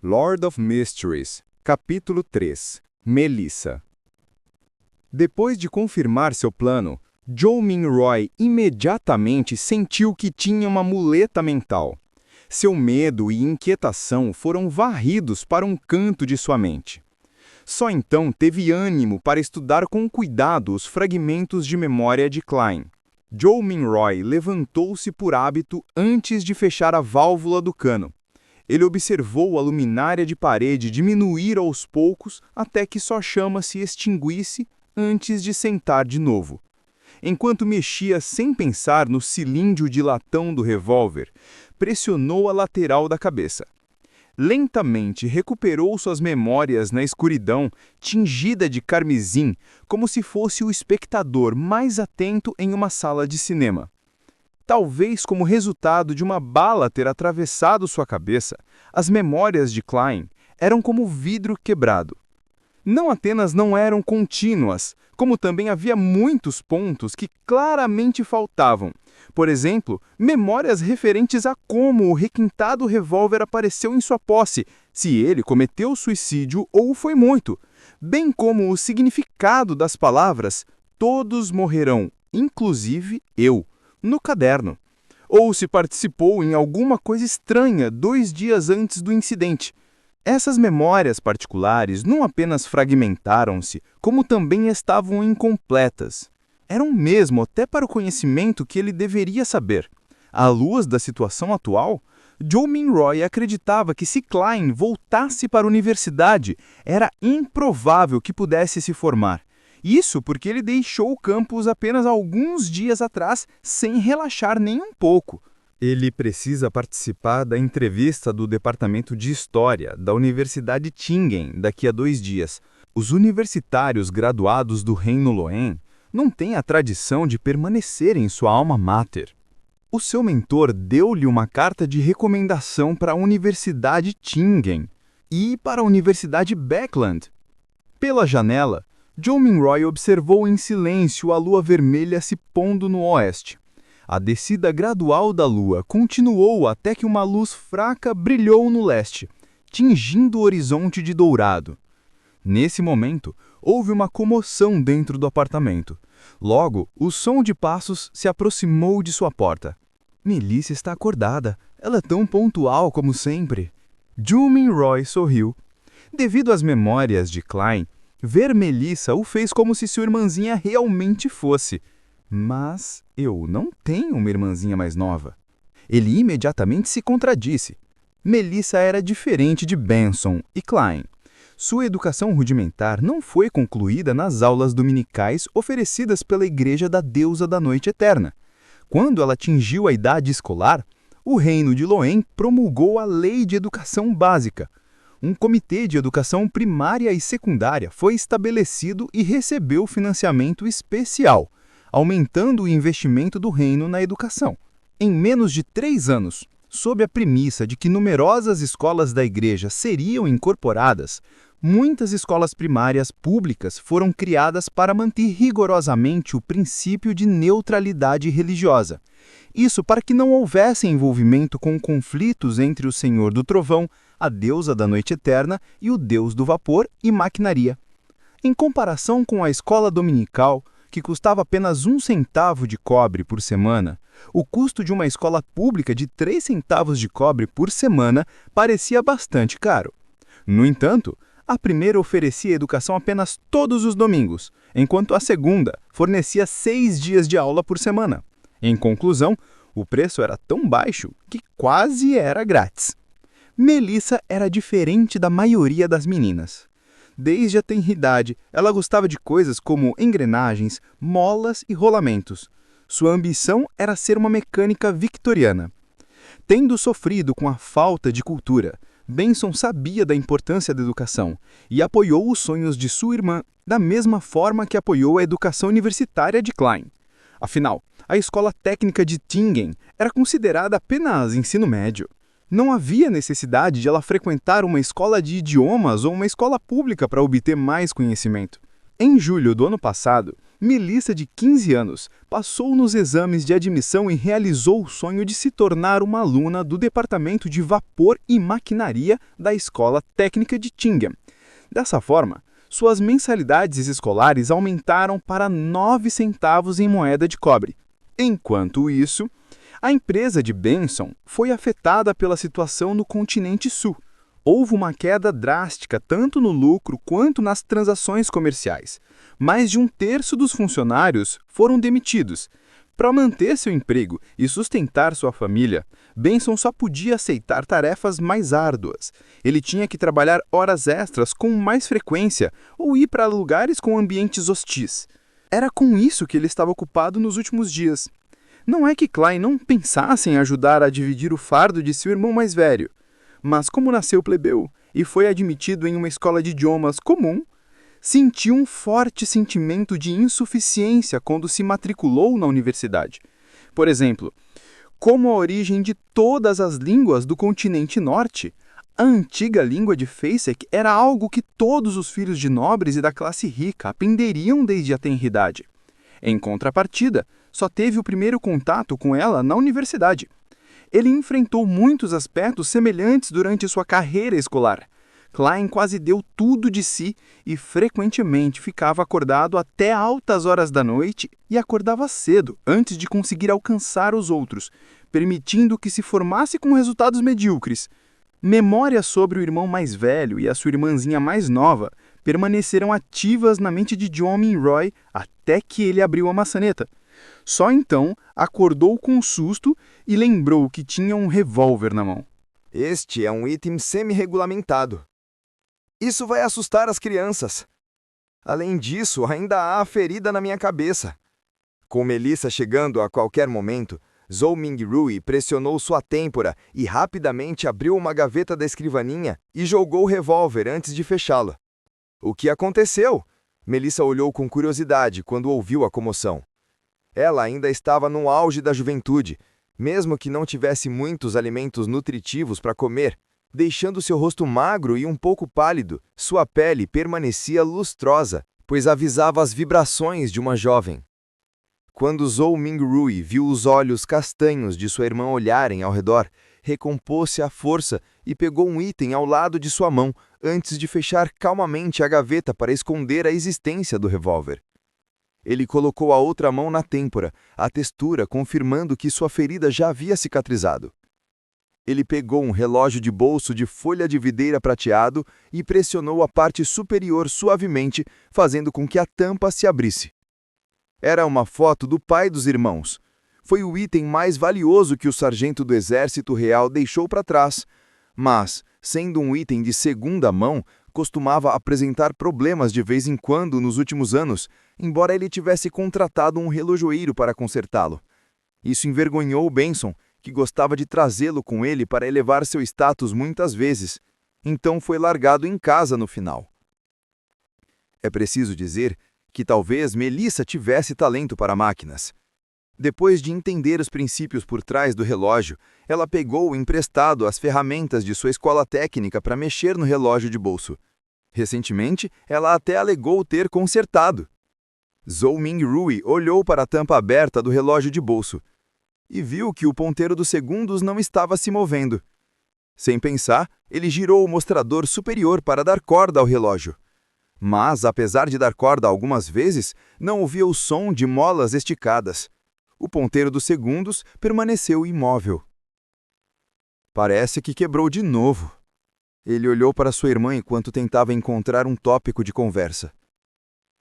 Lord of Mysteries, capítulo 3. Melissa. Depois de confirmar seu plano, Jo-Min Roy imediatamente sentiu que tinha uma muleta mental. Seu medo e inquietação foram varridos para um canto de sua mente. Só então teve ânimo para estudar com cuidado os fragmentos de memória de Klein. Jo-Min Roy levantou-se por hábito antes de fechar a válvula do cano. Ele observou a luminária de parede diminuir aos poucos até que sua chama se extinguisse antes de sentar de novo. Enquanto mexia sem pensar no cilindro de latão do revólver, pressionou a lateral da cabeça. Lentamente recuperou suas memórias na escuridão, tingida de carmesim, como se fosse o espectador mais atento em uma sala de cinema. Talvez como resultado de uma bala ter atravessado sua cabeça, as memórias de Klein eram como vidro quebrado. Não apenas não eram contínuas, como também havia muitos pontos que claramente faltavam. Por exemplo, memórias referentes a como o requintado revólver apareceu em sua posse, se ele cometeu suicídio ou foi morto, bem como o significado das palavras "todos morrerão, inclusive eu", no caderno, ou se participou em alguma coisa estranha 2 dias antes do incidente. Essas memórias particulares não apenas fragmentaram-se, como também estavam incompletas. Eram mesmo até para o conhecimento que ele deveria saber. À luz da situação atual, Jo-Min Roy acreditava que se Klein voltasse para a universidade, era improvável que pudesse se formar. Isso porque ele deixou o campus apenas alguns dias atrás, sem relaxar nem um pouco. Ele precisa participar da entrevista do Departamento de História da Universidade Tingen daqui a 2 dias. Os universitários graduados do Reino Loen não têm a tradição de permanecer em sua alma mater. O seu mentor deu-lhe uma carta de recomendação para a Universidade Tingen e para a Universidade Beckland. Pela janela, Jo-Min Roy observou em silêncio a lua vermelha se pondo no oeste. A descida gradual da lua continuou até que uma luz fraca brilhou no leste, tingindo o horizonte de dourado. Nesse momento, houve uma comoção dentro do apartamento. Logo, o som de passos se aproximou de sua porta. Melissa está acordada. Ela é tão pontual como sempre. Jo-Min Roy sorriu. Devido às memórias de Klein, ver Melissa o fez como se sua irmãzinha realmente fosse. Mas eu não tenho uma irmãzinha mais nova. Ele imediatamente se contradisse. Melissa era diferente de Benson e Klein. Sua educação rudimentar não foi concluída nas aulas dominicais oferecidas pela Igreja da Deusa da Noite Eterna. Quando ela atingiu a idade escolar, o Reino de Loen promulgou a Lei de Educação Básica. Um comitê de educação primária e secundária foi estabelecido e recebeu financiamento especial, aumentando o investimento do reino na educação. Em menos de 3 anos, sob a premissa de que numerosas escolas da igreja seriam incorporadas, muitas escolas primárias públicas foram criadas para manter rigorosamente o princípio de neutralidade religiosa. Isso para que não houvesse envolvimento com conflitos entre o Senhor do Trovão, a deusa da noite eterna, e o deus do vapor e maquinaria. Em comparação com a escola dominical, que custava apenas 1 centavo de cobre por semana, o custo de uma escola pública de 3 centavos de cobre por semana parecia bastante caro. No entanto, a primeira oferecia educação apenas todos os domingos, enquanto a segunda fornecia 6 dias de aula por semana. Em conclusão, o preço era tão baixo que quase era grátis. Melissa era diferente da maioria das meninas. Desde a tenridade, ela gostava de coisas como engrenagens, molas e rolamentos. Sua ambição era ser uma mecânica victoriana. Tendo sofrido com a falta de cultura, Benson sabia da importância da educação e apoiou os sonhos de sua irmã da mesma forma que apoiou a educação universitária de Klein. Afinal, a escola técnica de Tingen era considerada apenas ensino médio. Não havia necessidade de ela frequentar uma escola de idiomas ou uma escola pública para obter mais conhecimento. Em julho do ano passado, Melissa, de 15 anos, passou nos exames de admissão e realizou o sonho de se tornar uma aluna do Departamento de Vapor e Maquinaria da Escola Técnica de Tingham. Dessa forma, suas mensalidades escolares aumentaram para 9 centavos em moeda de cobre. Enquanto isso, a empresa de Benson foi afetada pela situação no continente sul. Houve uma queda drástica tanto no lucro quanto nas transações comerciais. Mais de 1/3 dos funcionários foram demitidos. Para manter seu emprego e sustentar sua família, Benson só podia aceitar tarefas mais árduas. Ele tinha que trabalhar horas extras com mais frequência ou ir para lugares com ambientes hostis. Era com isso que ele estava ocupado nos últimos dias. Não é que Klein não pensasse em ajudar a dividir o fardo de seu irmão mais velho. Mas como nasceu plebeu e foi admitido em uma escola de idiomas comum, sentiu um forte sentimento de insuficiência quando se matriculou na universidade. Por exemplo, como a origem de todas as línguas do continente norte, a antiga língua de Faceck era algo que todos os filhos de nobres e da classe rica aprenderiam desde a tenridade. Em contrapartida, só teve o primeiro contato com ela na universidade. Ele enfrentou muitos aspectos semelhantes durante sua carreira escolar. Klein quase deu tudo de si e frequentemente ficava acordado até altas horas da noite e acordava cedo antes de conseguir alcançar os outros, permitindo que se formasse com resultados medíocres. Memórias sobre o irmão mais velho e a sua irmãzinha mais nova permaneceram ativas na mente de John Minroy até que ele abriu a maçaneta. Só então acordou com um susto e lembrou que tinha um revólver na mão. Este é um item semi-regulamentado. Isso vai assustar as crianças. Além disso, ainda há a ferida na minha cabeça. Com Melissa chegando a qualquer momento, Zhou Mingrui pressionou sua têmpora e rapidamente abriu uma gaveta da escrivaninha e jogou o revólver antes de fechá-lo. O que aconteceu? Melissa olhou com curiosidade quando ouviu a comoção. Ela ainda estava no auge da juventude, mesmo que não tivesse muitos alimentos nutritivos para comer. Deixando seu rosto magro e um pouco pálido, sua pele permanecia lustrosa, pois avisava as vibrações de uma jovem. Quando Zhou Mingrui viu os olhos castanhos de sua irmã olharem ao redor, recompôs-se à força e pegou um item ao lado de sua mão, antes de fechar calmamente a gaveta para esconder a existência do revólver. Ele colocou a outra mão na têmpora, a textura confirmando que sua ferida já havia cicatrizado. Ele pegou um relógio de bolso de folha de videira prateado e pressionou a parte superior suavemente, fazendo com que a tampa se abrisse. Era uma foto do pai dos irmãos. Foi o item mais valioso que o sargento do Exército Real deixou para trás, mas, sendo um item de segunda mão, costumava apresentar problemas de vez em quando nos últimos anos, embora ele tivesse contratado um relojoeiro para consertá-lo. Isso envergonhou Benson, que gostava de trazê-lo com ele para elevar seu status muitas vezes, então foi largado em casa no final. É preciso dizer que talvez Melissa tivesse talento para máquinas. Depois de entender os princípios por trás do relógio, ela pegou emprestado as ferramentas de sua escola técnica para mexer no relógio de bolso. Recentemente, ela até alegou ter consertado. Zhou Mingrui olhou para a tampa aberta do relógio de bolso e viu que o ponteiro dos segundos não estava se movendo. Sem pensar, ele girou o mostrador superior para dar corda ao relógio. Mas, apesar de dar corda algumas vezes, não ouvia o som de molas esticadas. O ponteiro dos segundos permaneceu imóvel. Parece que quebrou de novo. Ele olhou para sua irmã enquanto tentava encontrar um tópico de conversa.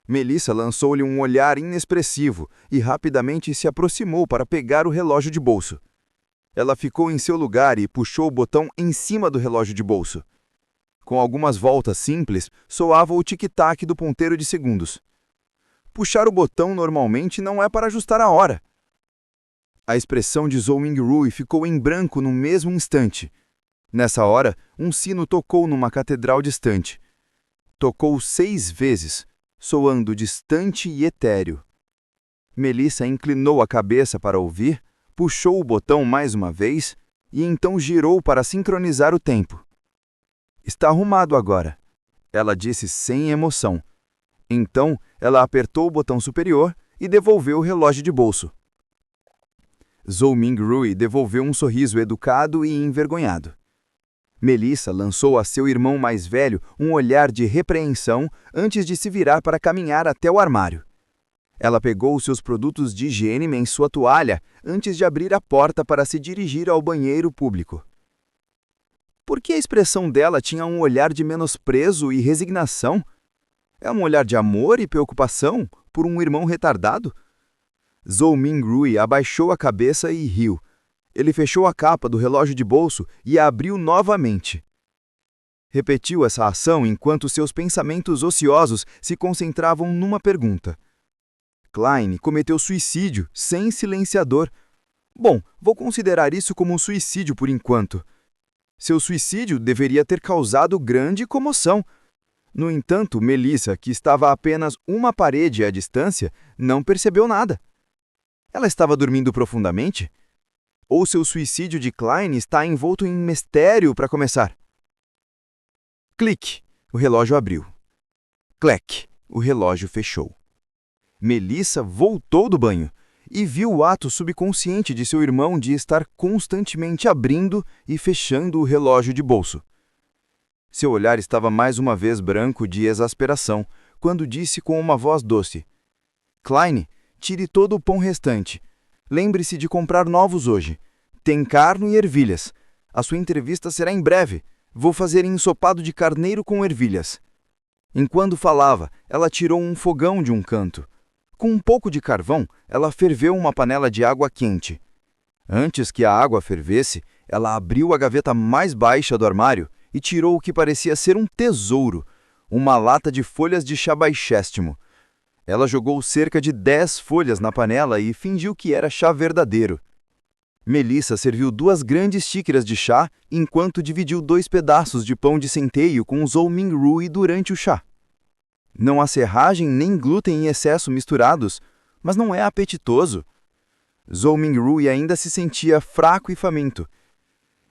Melissa lançou-lhe um olhar inexpressivo e rapidamente se aproximou para pegar o relógio de bolso. Ela ficou em seu lugar e puxou o botão em cima do relógio de bolso. Com algumas voltas simples, soava o tic-tac do ponteiro de segundos. Puxar o botão normalmente não é para ajustar a hora. A expressão de Zhou Mingrui ficou em branco no mesmo instante. Nessa hora, um sino tocou numa catedral distante. Tocou 6 vezes, soando distante e etéreo. Melissa inclinou a cabeça para ouvir, puxou o botão mais uma vez e então girou para sincronizar o tempo. Está arrumado agora, ela disse sem emoção. Então, ela apertou o botão superior e devolveu o relógio de bolso. Zhou Mingrui devolveu um sorriso educado e envergonhado. Melissa lançou a seu irmão mais velho um olhar de repreensão antes de se virar para caminhar até o armário. Ela pegou seus produtos de higiene em sua toalha antes de abrir a porta para se dirigir ao banheiro público. Por que a expressão dela tinha um olhar de menosprezo e resignação? É um olhar de amor e preocupação por um irmão retardado? Zhou Mingrui abaixou a cabeça e riu. Ele fechou a capa do relógio de bolso e a abriu novamente. Repetiu essa ação enquanto seus pensamentos ociosos se concentravam numa pergunta. Klein cometeu suicídio sem silenciador. Bom, vou considerar isso como um suicídio por enquanto. Seu suicídio deveria ter causado grande comoção. No entanto, Melissa, que estava a apenas uma parede à distância, não percebeu nada. Ela estava dormindo profundamente? Ou seu suicídio de Klein está envolto em mistério para começar? Clique! O relógio abriu. Clec! O relógio fechou. Melissa voltou do banho e viu o ato subconsciente de seu irmão de estar constantemente abrindo e fechando o relógio de bolso. Seu olhar estava mais uma vez branco de exasperação, quando disse com uma voz doce: Klein, tire todo o pão restante. Lembre-se de comprar novos hoje. Tem carne e ervilhas. A sua entrevista será em breve. Vou fazer ensopado de carneiro com ervilhas. Enquanto falava, ela tirou um fogão de um canto. Com um pouco de carvão, ela ferveu uma panela de água quente. Antes que a água fervesse, ela abriu a gaveta mais baixa do armário e tirou o que parecia ser um tesouro, uma lata de folhas de chá baixéstimo. Ela jogou cerca de 10 folhas na panela e fingiu que era chá verdadeiro. Melissa serviu 2 grandes xícaras de chá enquanto dividiu 2 pedaços de pão de centeio com Zhou Mingrui durante o chá. Não há serragem nem glúten em excesso misturados, mas não é apetitoso. Zhou Mingrui ainda se sentia fraco e faminto.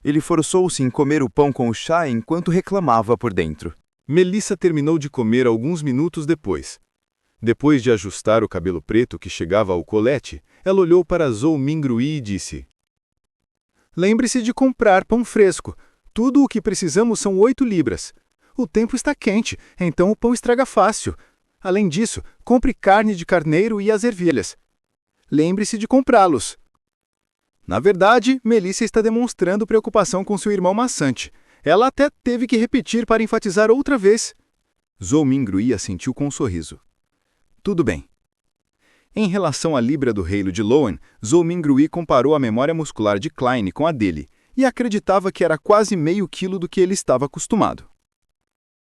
Ele forçou-se em comer o pão com o chá enquanto reclamava por dentro. Melissa terminou de comer alguns minutos depois. Depois de ajustar o cabelo preto que chegava ao colete, ela olhou para Zhou Mingrui e disse: Lembre-se de comprar pão fresco. Tudo o que precisamos são 8 libras. O tempo está quente, então o pão estraga fácil. Além disso, compre carne de carneiro e as ervilhas. Lembre-se de comprá-los. Na verdade, Melissa está demonstrando preocupação com seu irmão maçante. Ela até teve que repetir para enfatizar outra vez. Zhou Mingrui assentiu com um sorriso. Tudo bem. Em relação à libra do reino de Lowen, Zhou Mingrui comparou a memória muscular de Klein com a dele e acreditava que era quase meio quilo do que ele estava acostumado.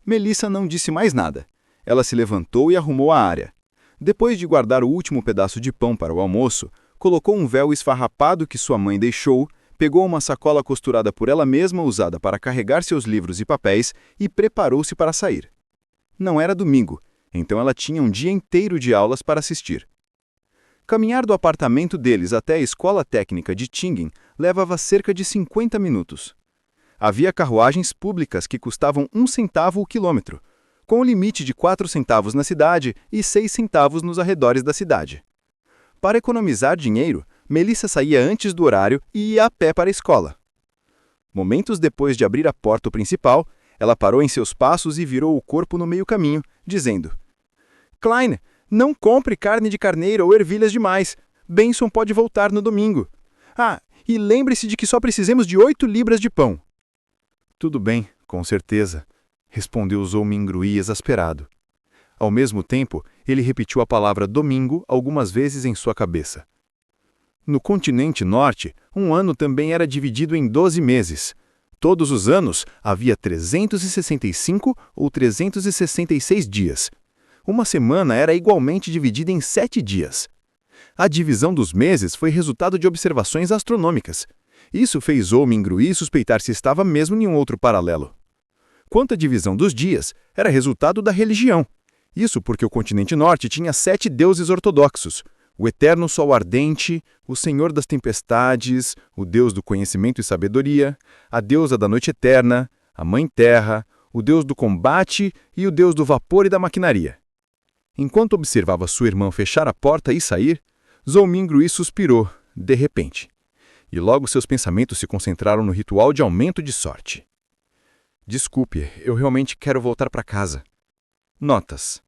Melissa não disse mais nada. Ela se levantou e arrumou a área. Depois de guardar o último pedaço de pão para o almoço, colocou um véu esfarrapado que sua mãe deixou, pegou uma sacola costurada por ela mesma usada para carregar seus livros e papéis e preparou-se para sair. Não era domingo, então ela tinha um dia inteiro de aulas para assistir. Caminhar do apartamento deles até a escola técnica de Tingen levava cerca de 50 minutos. Havia carruagens públicas que custavam 1 centavo o quilômetro, com o limite de 4 centavos na cidade e 6 centavos nos arredores da cidade. Para economizar dinheiro, Melissa saía antes do horário e ia a pé para a escola. Momentos depois de abrir a porta principal, ela parou em seus passos e virou o corpo no meio caminho, dizendo: Klein, não compre carne de carneiro ou ervilhas demais. Benson pode voltar no domingo. Ah, e lembre-se de que só precisamos de 8 libras de pão. Tudo bem, com certeza, respondeu Zhou Mingrui exasperado. Ao mesmo tempo, ele repetiu a palavra domingo algumas vezes em sua cabeça. No continente norte, um ano também era dividido em 12 meses. Todos os anos havia 365 ou 366 dias. Uma semana era igualmente dividida em 7 dias. A divisão dos meses foi resultado de observações astronômicas. Isso fez Zhou Mingrui suspeitar se estava mesmo em um outro paralelo. Quanto à divisão dos dias, era resultado da religião. Isso porque o continente norte tinha 7 deuses ortodoxos: o eterno sol ardente, o senhor das tempestades, o deus do conhecimento e sabedoria, a deusa da noite eterna, a mãe terra, o deus do combate e o deus do vapor e da maquinaria. Enquanto observava sua irmã fechar a porta e sair, Zhou Mingrui suspirou, de repente. E logo seus pensamentos se concentraram no ritual de aumento de sorte. Desculpe, eu realmente quero voltar para casa. Notas.